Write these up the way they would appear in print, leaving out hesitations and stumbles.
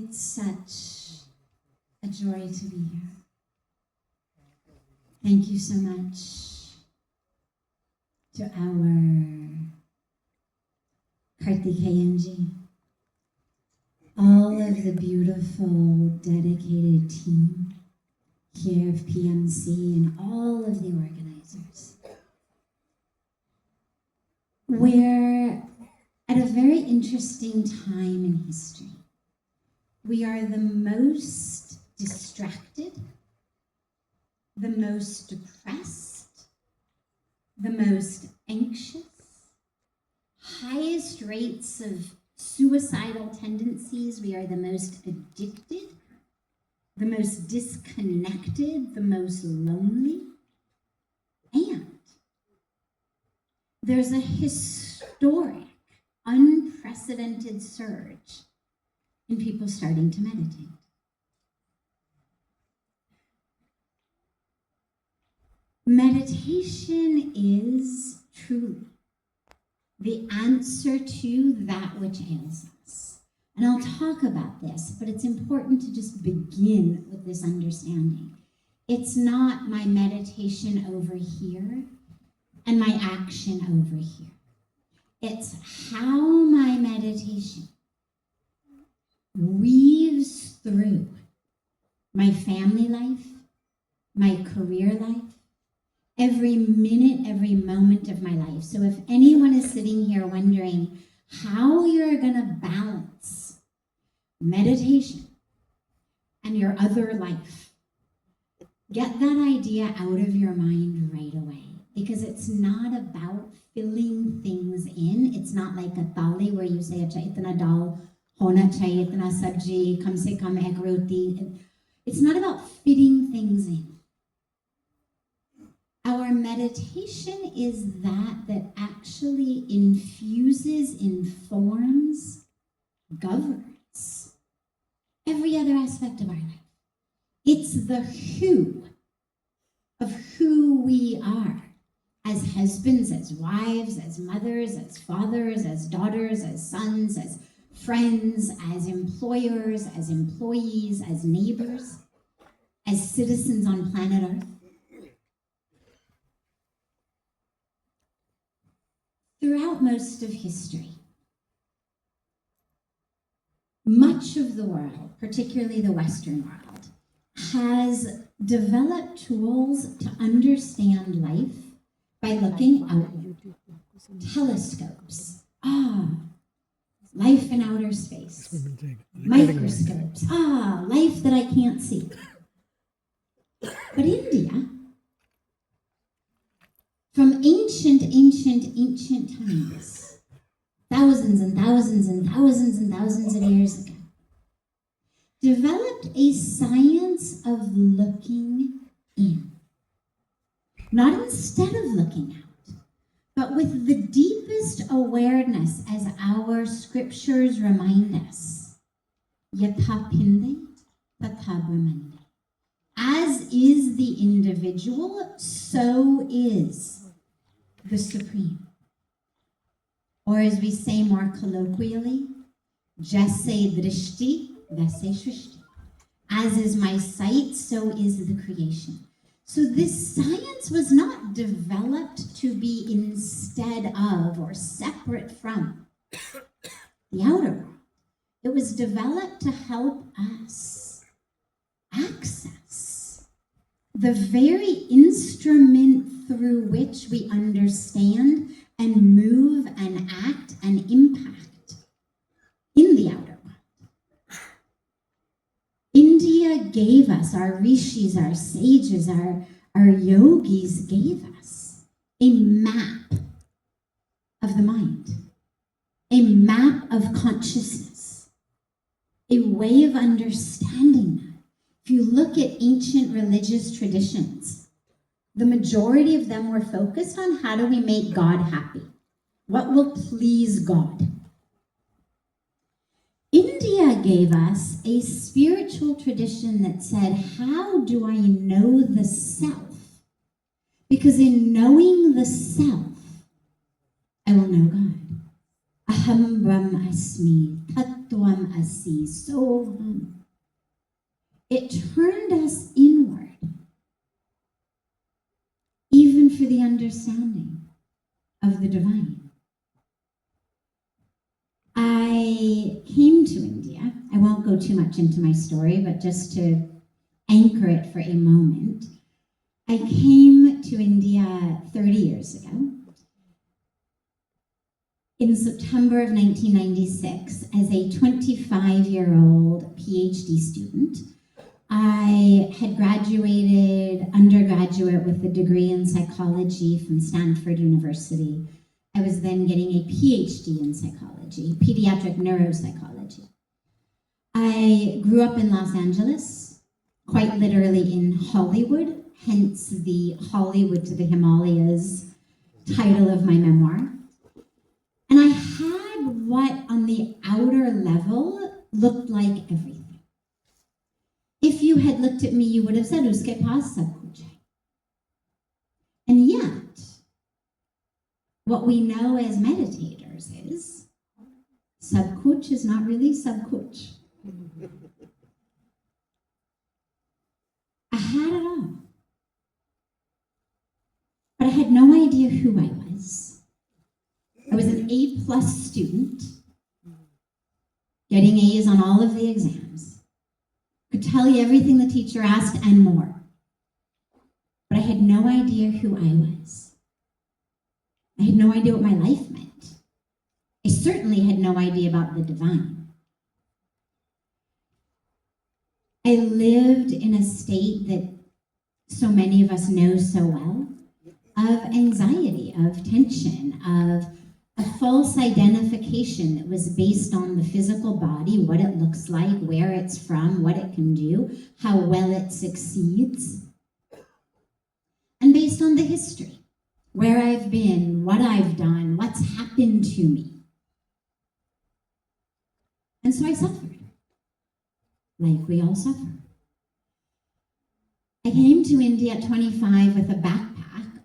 It's such a joy to be here. Thank you so much to our Karthikeyanji, all of the beautiful, dedicated team here of PMC and all of the organizers. We're at a very interesting time in history. We are the most distracted, the most depressed, the most anxious, highest rates of suicidal tendencies. We are the most addicted, the most disconnected, the most lonely. And there's a historic, unprecedented surge in people starting to meditate. Meditation is truly the answer to that which ails us. And I'll talk about this, but it's important to just begin with this understanding. It's not my meditation over here and my action over here. It's how my meditation weaves through my family life, my career life, every minute, every moment of my life. So if anyone is sitting here wondering how you're going to balance meditation and your other life, get that idea out of your mind right away, because it's not about filling things in. It's not like a thali where you say, acha itna dal hona chahiye, itna sabji, kam se kam ek roti. It's not about fitting things in. Our meditation is that actually infuses, informs, governs every other aspect of our life. It's the who of who we are as husbands, as wives, as mothers, as fathers, as daughters, as sons, as friends, as employers, as employees, as neighbors, as citizens on planet Earth. Throughout most of history, much of the world, particularly the Western world, has developed tools to understand life by looking outward. Telescopes, life in outer space. Microscopes, life that I can't see. But India, from ancient times, thousands and thousands and thousands and thousands of years ago, developed a science of looking in. Not instead of looking out, but with the deepest awareness, as our scriptures remind us. Yatha pinde, tatha brahmande. As is the individual, so is the Supreme. Or as we say more colloquially, Jaise drishti, vaise shrishti. As is my sight, so is the creation. So this science was not developed to be instead of or separate from the outer world. It was developed to help us access the very instrument through which we understand and move and act and impact in the outer world. India gave us, our rishis, our sages, our yogis gave us a map of the mind, a map of consciousness, a way of understanding that. If you look at ancient religious traditions, the majority of them were focused on how do we make God happy? What will please God? India gave us a spiritual tradition that said, how do I know the self? Because in knowing the self, I will know God. Aham Brahmasmi, Tattvam Asi, Soham. It turned us inward, even for the understanding of the divine. I came to India. I won't go too much into my story, but just to anchor it for a moment. I came to India 30 years ago. In September of 1996, as a 25-year-old PhD student, I had graduated undergraduate with a degree in psychology from Stanford University. I was then getting a PhD in psychology, pediatric neuropsychology. I grew up in Los Angeles, quite literally in Hollywood, hence the Hollywood to the Himalayas title of my memoir. And I had what on the outer level looked like everything. If you had looked at me, you would have said, "Uske paas sab kuch hai." And yet, what we know as meditators is, sab kuch is not really sab kuch. I had it all. But I had no idea who I was. I was an A+ student, getting A's on all of the exams. Could tell you everything the teacher asked and more. But I had no idea who I was. I had no idea what my life meant. I certainly had no idea about the divine. I lived in a state that so many of us know so well, of anxiety, of tension, of a false identification that was based on the physical body, what it looks like, where it's from, what it can do, how well it succeeds, and based on the history, where I've been, what I've done, what's happened to me. And so I suffered, like we all suffer. I came to India at 25 with a backpack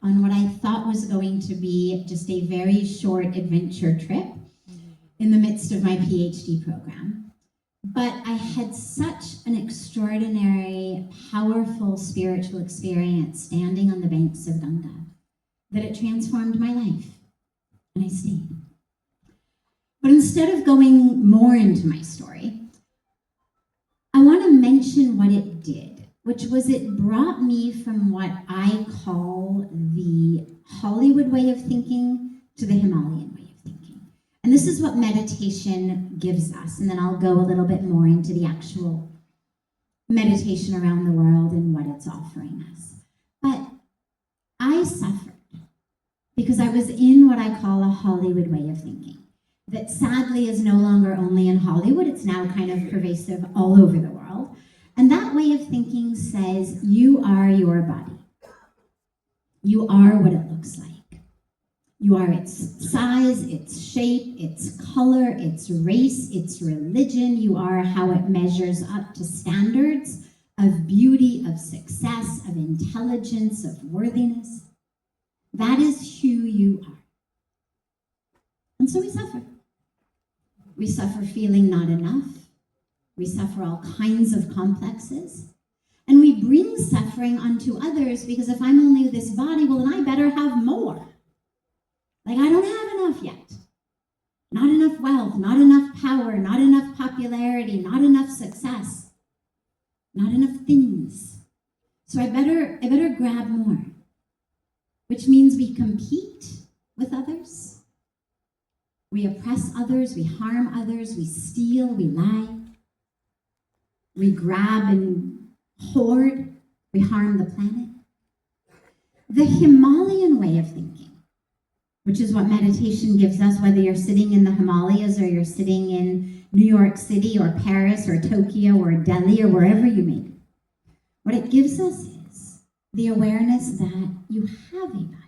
on what I thought was going to be just a very short adventure trip in the midst of my PhD program. But I had such an extraordinary, powerful spiritual experience standing on the banks of Ganga that it transformed my life, and I stayed. But instead of going more into my story, I want to mention what it did, which was it brought me from what I call the Hollywood way of thinking to the Himalayan way of thinking. And this is what meditation gives us. And then I'll go a little bit more into the actual meditation around the world and what it's offering us. But I suffered because I was in what I call a Hollywood way of thinking that sadly is no longer only in Hollywood, it's now kind of pervasive all over the world. And that way of thinking says you are your body. You are what it looks like. You are its size, its shape, its color, its race, its religion. You are how it measures up to standards of beauty, of success, of intelligence, of worthiness. That is who you are. And so we suffer. We suffer feeling not enough. We suffer all kinds of complexes. And we bring suffering onto others because if I'm only this body, well, then I better have more. Like, I don't have enough yet. Not enough wealth, not enough power, not enough popularity, not enough success, not enough things. So I better grab more, which means we compete with others. We oppress others, we harm others, we steal, we lie. We grab and hoard, we harm the planet. The Himalayan way of thinking, which is what meditation gives us, whether you're sitting in the Himalayas or you're sitting in New York City or Paris or Tokyo or Delhi or wherever you may be. What it gives us is the awareness that you have a body,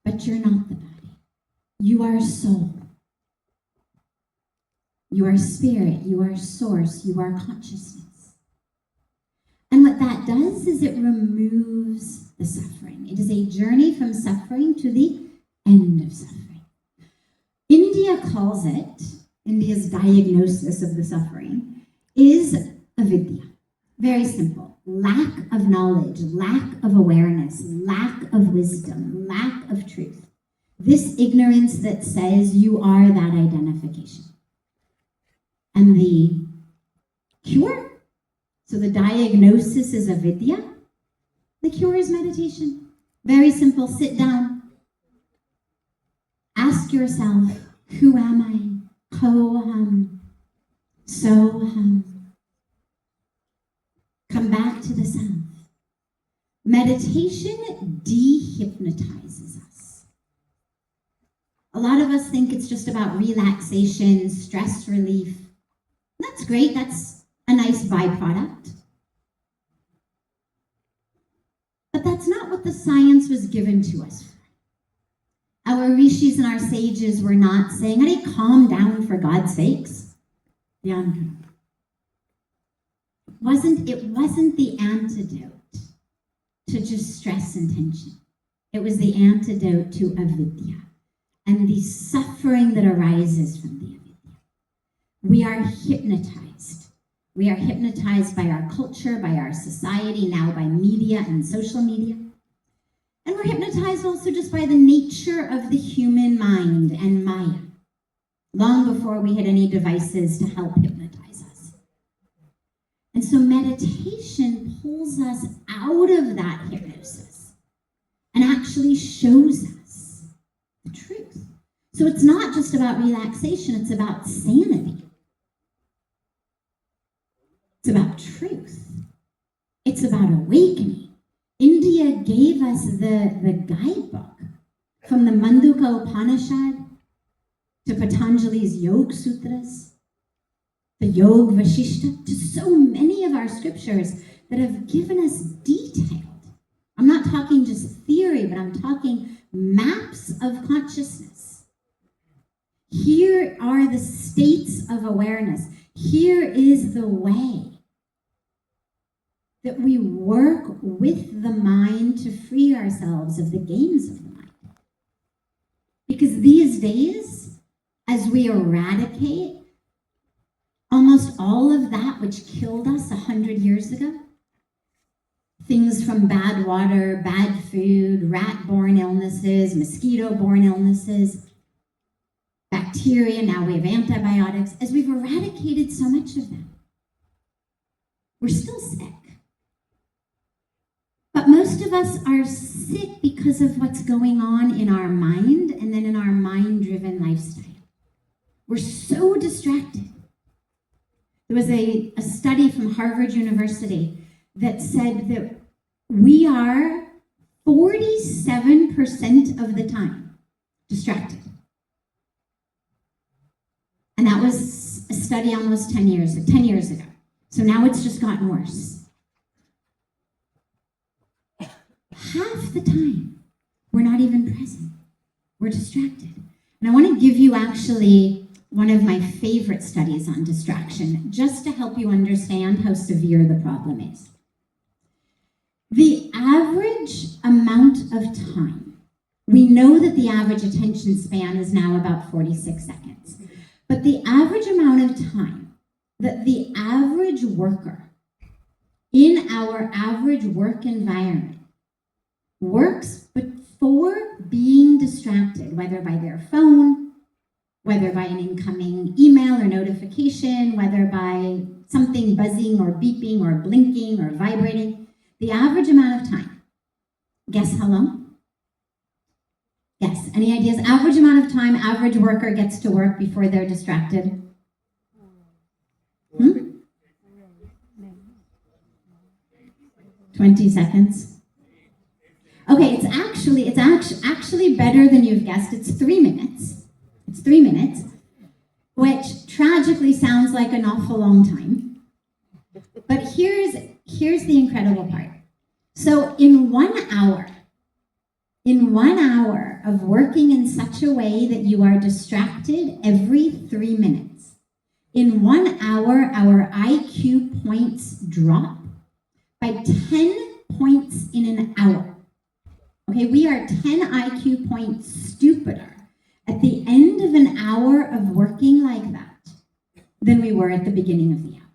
but you're not the body. You are soul. You are spirit. You are source. You are consciousness. And what that does is it removes the suffering. It is a journey from suffering to the end of suffering. India calls it, India's diagnosis of the suffering, is avidya. Very simple. Lack of knowledge, lack of awareness, lack of wisdom, lack of truth. This ignorance that says you are that identification. And the cure? So the diagnosis is avidya. The cure is meditation. Very simple. Sit down. Ask yourself, who am I? Ko-ham. So-ham. Come back to the self. Meditation dehypnotizes us. A lot of us think it's just about relaxation, stress relief. That's great. That's a nice byproduct. But that's not what the science was given to us for. Our rishis and our sages were not saying, "Hey, calm down for God's sakes." It wasn't the antidote to just stress and tension. It was the antidote to avidya and the suffering that arises from the avidya. We are hypnotized. We are hypnotized by our culture, by our society, now by media and social media. And we're hypnotized also just by the nature of the human mind and maya, long before we had any devices to help hypnotize us. And so meditation pulls us out of that hypnosis and actually shows us the truth. So it's not just about relaxation, it's about sanity. It's about truth. It's about awakening. India gave us the guidebook from the Manduka Upanishad to Patanjali's Yoga Sutras, the Yoga Vashishta, to so many of our scriptures that have given us detailed. I'm not talking just theory, but I'm talking maps of consciousness. Here are the states of awareness. Here is the way that we work with the mind to free ourselves of the games of the mind. Because these days, as we eradicate almost all of that which killed us 100 years ago, things from bad water, bad food, rat-borne illnesses, mosquito-borne illnesses, bacteria, now we have antibiotics, as we've eradicated so much of them, we're still sick. But most of us are sick because of what's going on in our mind and then in our mind-driven lifestyle. We're so distracted. There was a study from Harvard University that said that we are 47% of the time distracted. And that was a study almost 10 years ago. So now it's just gotten worse. Half the time, we're not even present. We're distracted. And I want to give you actually one of my favorite studies on distraction, just to help you understand how severe the problem is. The average amount of time, we know that the average attention span is now about 46 seconds, but the average amount of time that the average worker in our average work environment works before being distracted, whether by their phone, whether by an incoming email or notification, whether by something buzzing or beeping or blinking or vibrating, the average amount of time. Guess how long? Yes, any ideas? Average amount of time average worker gets to work before they're distracted? 20 seconds. Okay, it's actually better than you've guessed. It's 3 minutes. It's 3 minutes, which tragically sounds like an awful long time. But here's the incredible part. So in 1 hour of working in such a way that you are distracted every 3 minutes, in 1 hour, our IQ points drop by 10 points in an hour. Okay, we are 10 IQ points stupider at the end of an hour of working like that than we were at the beginning of the hour.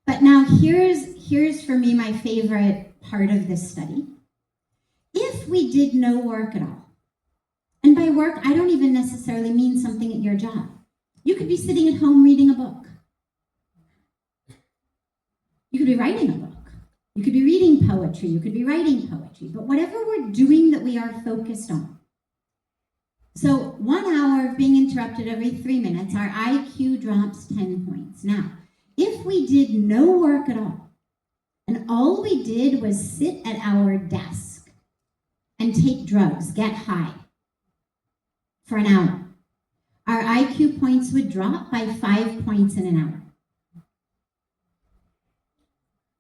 But now here's for me my favorite part of this study. If we did no work at all, and by work, I don't even necessarily mean something at your job. You could be sitting at home reading a book. You could be writing a book. You could be reading poetry. You could be writing poetry. But whatever we're doing that we are focused on. So 1 hour of being interrupted every 3 minutes, our IQ drops 10 points. Now, if we did no work at all, and all we did was sit at our desk and take drugs, get high, for an hour, our IQ points would drop by 5 points in an hour.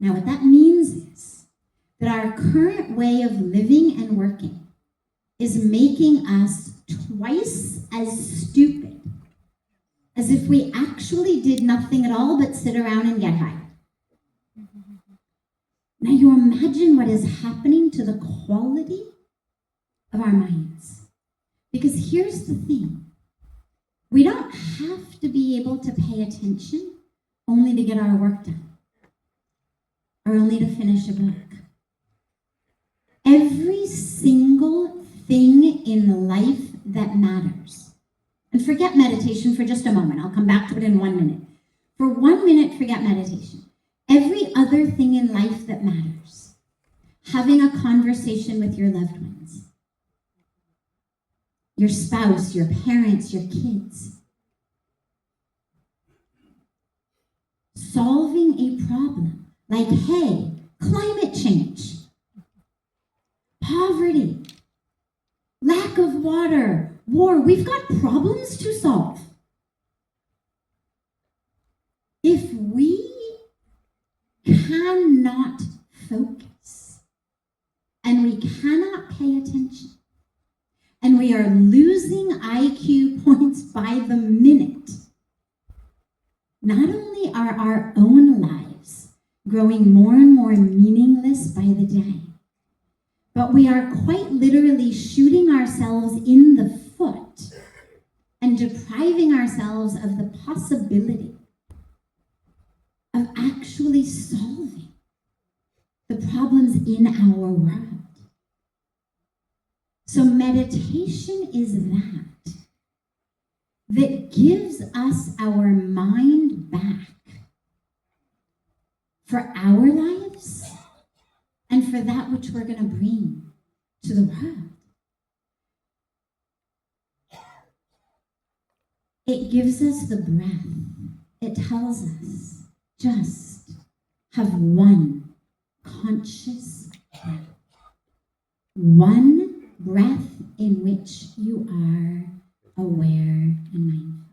Now, what that means is that our current way of living and working is making us twice as stupid as if we actually did nothing at all but sit around and get high. Now, you imagine what is happening to the quality of our minds. Because here's the thing. We don't have to be able to pay attention only to get our work done or only to finish a book. Every single thing in life that matters. And forget meditation for just a moment. I'll come back to it in 1 minute. For 1 minute, forget meditation. Every other thing in life that matters. Having a conversation with your loved ones. Your spouse, your parents, your kids. Solving a problem like, hey, climate change, poverty, lack of water, war. We've got problems to solve. If we cannot focus and we cannot pay attention, and we are losing IQ points by the minute, not only are our own lives growing more and more meaningless by the day, but we are quite literally shooting ourselves in the foot and depriving ourselves of the possibility of actually solving the problems in our world. So meditation is that gives us our mind back for our lives and for that which we're going to bring to the world. It gives us the breath. It tells us just have one conscious breath. One breath in which you are aware and mindful.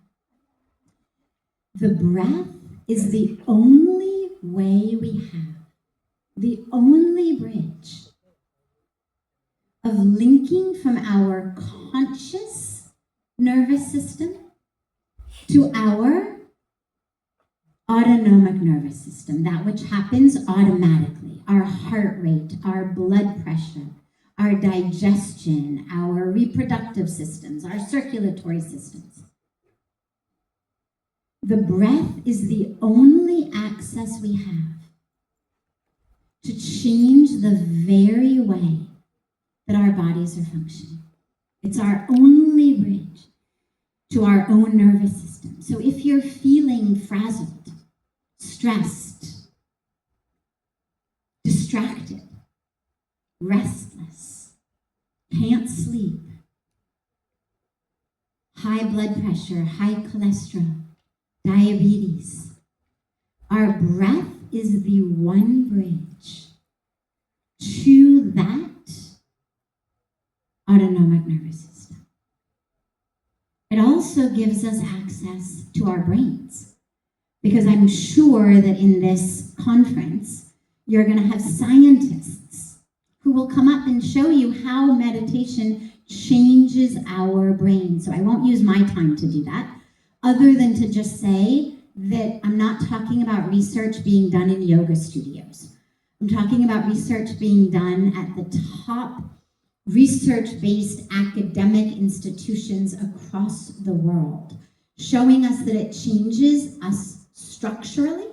The breath is the only way we have, the only bridge of linking from our conscious nervous system to our autonomic nervous system, that which happens automatically, our heart rate, our blood pressure, our digestion, our reproductive systems, our circulatory systems. The breath is the only access we have to change the very way that our bodies are functioning. It's our only bridge to our own nervous system. So if you're feeling frazzled, stressed, distracted, restless, can't sleep, high blood pressure, high cholesterol, diabetes, our breath is the one bridge to that autonomic nervous system. It also gives us access to our brains, because I'm sure that in this conference, you're going to have scientists who will come up and show you how meditation changes our brain. So I won't use my time to do that, other than to just say that I'm not talking about research being done in yoga studios. I'm talking about research being done at the top research-based academic institutions across the world, showing us that it changes us structurally,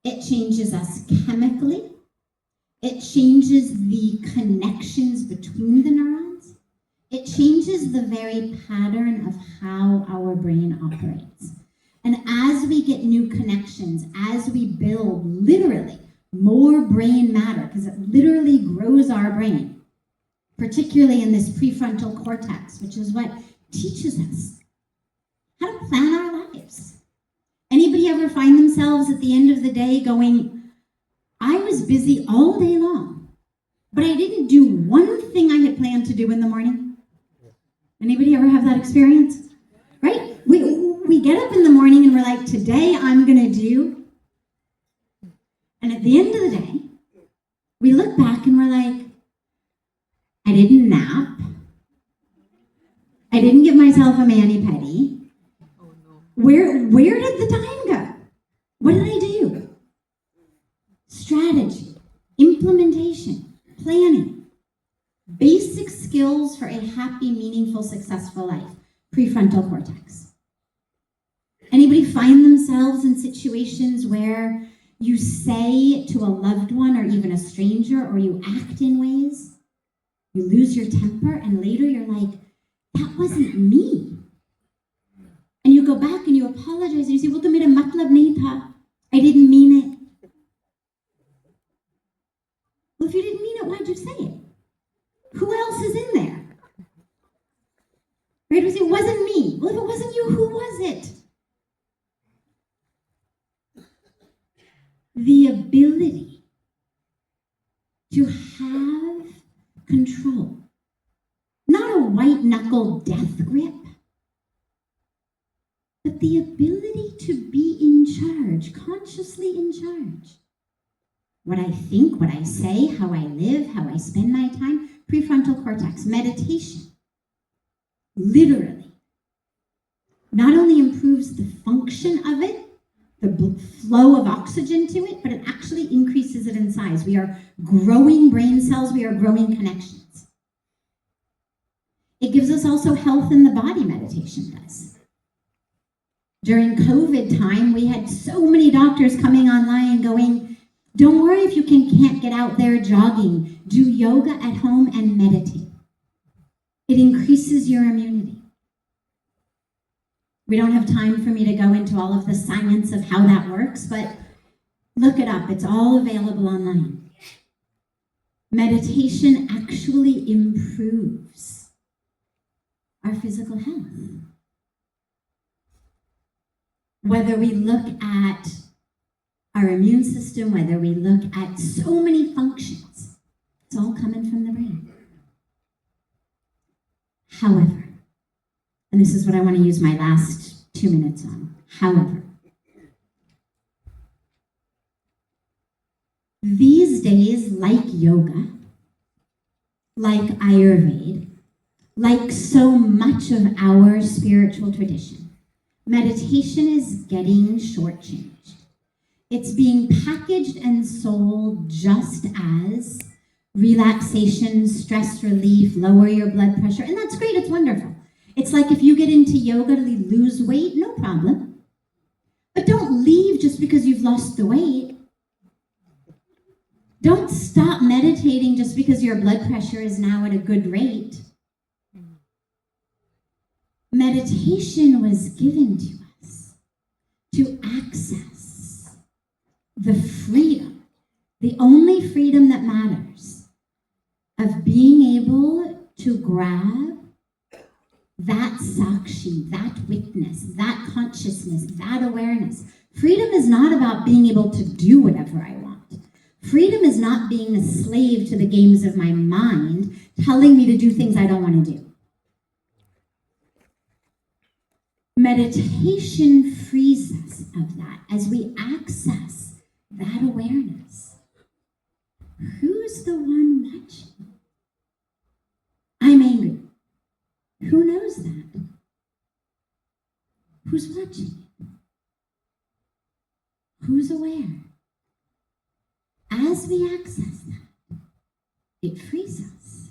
It changes us chemically. It changes the connections between the neurons. It changes the very pattern of how our brain operates. And as we get new connections, as we build literally more brain matter, because it literally grows our brain, particularly in this prefrontal cortex, which is what teaches us how to plan our lives. Anybody ever find themselves at the end of the day going, I was busy all day long, but I didn't do one thing I had planned to do in the morning? Anybody ever have that experience? Right? We get up in the morning and we're like, today I'm going to do. And at the end of the day, we look back and we're like, I didn't nap. I didn't give myself a mani-pedi. Where did the time go? What did I do? Strategy, implementation, planning, basic skills for a happy, meaningful, successful life. Prefrontal cortex. Anybody find themselves in situations where you say to a loved one or even a stranger, or you act in ways, you lose your temper, and later you're like, that wasn't me. And you go back and you apologize and you say, well, to mera matlab nahi tha. I didn't mean it. Well, if you didn't mean it, why'd you say it? Who else is in there? Right? We say, it wasn't me. Well, if it wasn't you, who was it? The ability to have control. Not a white-knuckle death grip, but the ability to be in charge, consciously in charge. What I think, what I say, how I live, how I spend my time, prefrontal cortex, meditation, literally, not only improves the function of it, the flow of oxygen to it, but it actually increases it in size. We are growing brain cells, we are growing connections. It gives us also health in the body, meditation does. During COVID time, we had so many doctors coming online going, don't worry if you can't get out there jogging. Do yoga at home and meditate. It increases your immunity. We don't have time for me to go into all of the science of how that works, but look it up. It's all available online. Meditation actually improves our physical health. Whether we look at our immune system, whether we look at so many functions, it's all coming from the brain. However, and this is what I want to use my last 2 minutes on. However, these days, like yoga, like Ayurveda, like so much of our spiritual tradition, meditation is getting shortchanged. It's being packaged and sold just as relaxation, stress relief, lower your blood pressure, and that's great, it's wonderful. It's like if you get into yoga to lose weight, no problem. But don't leave just because you've lost the weight. Don't stop meditating just because your blood pressure is now at a good rate. Meditation was given to us to access the freedom, the only freedom that matters, of being able to grab that sakshi, that witness, that consciousness, that awareness. Freedom is not about being able to do whatever I want. Freedom is not being a slave to the games of my mind, telling me to do things I don't want to do. Meditation frees us of that as we access that awareness. Who's the one watching? I'm angry. Who knows that? Who's watching? Who's aware? As we access that, it frees us.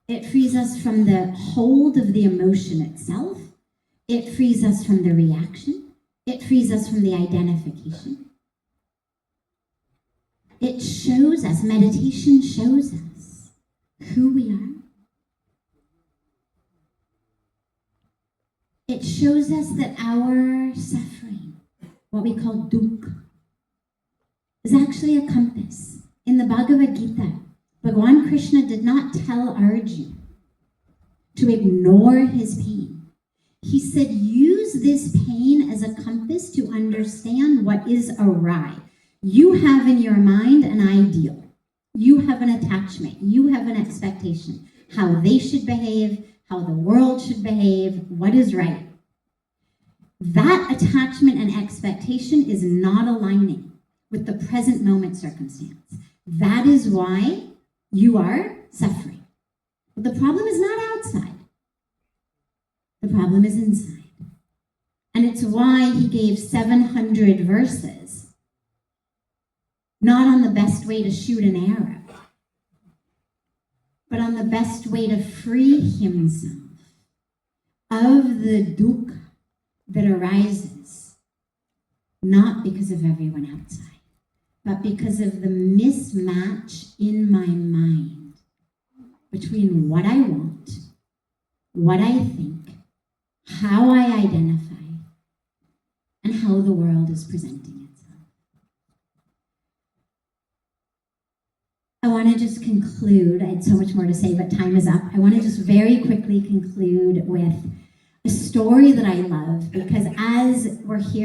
It frees us from the hold of the emotion itself. It frees us from the reaction. It frees us from the identification. It shows us, meditation shows us who we are. It shows us that our suffering, what we call dukkha, is actually a compass. In the Bhagavad Gita, Bhagavan Krishna did not tell Arjuna to ignore his pain. He said, use this pain as a compass to understand what is awry. You have in your mind an ideal. You have an attachment. You have an expectation. How they should behave, how the world should behave, what is right. That attachment and expectation is not aligning with the present moment circumstance. That is why you are suffering. But the problem is not outside. The problem is inside. And it's why he gave 700 verses, not on the best way to shoot an arrow, but on the best way to free himself of the dukkha that arises, not because of everyone outside, but because of the mismatch in my mind between what I want, what I think, how I identify, and how the world is presenting itself. I want to just conclude. I had so much more to say, but time is up. I want to just very quickly conclude with a story that I love, because as we're here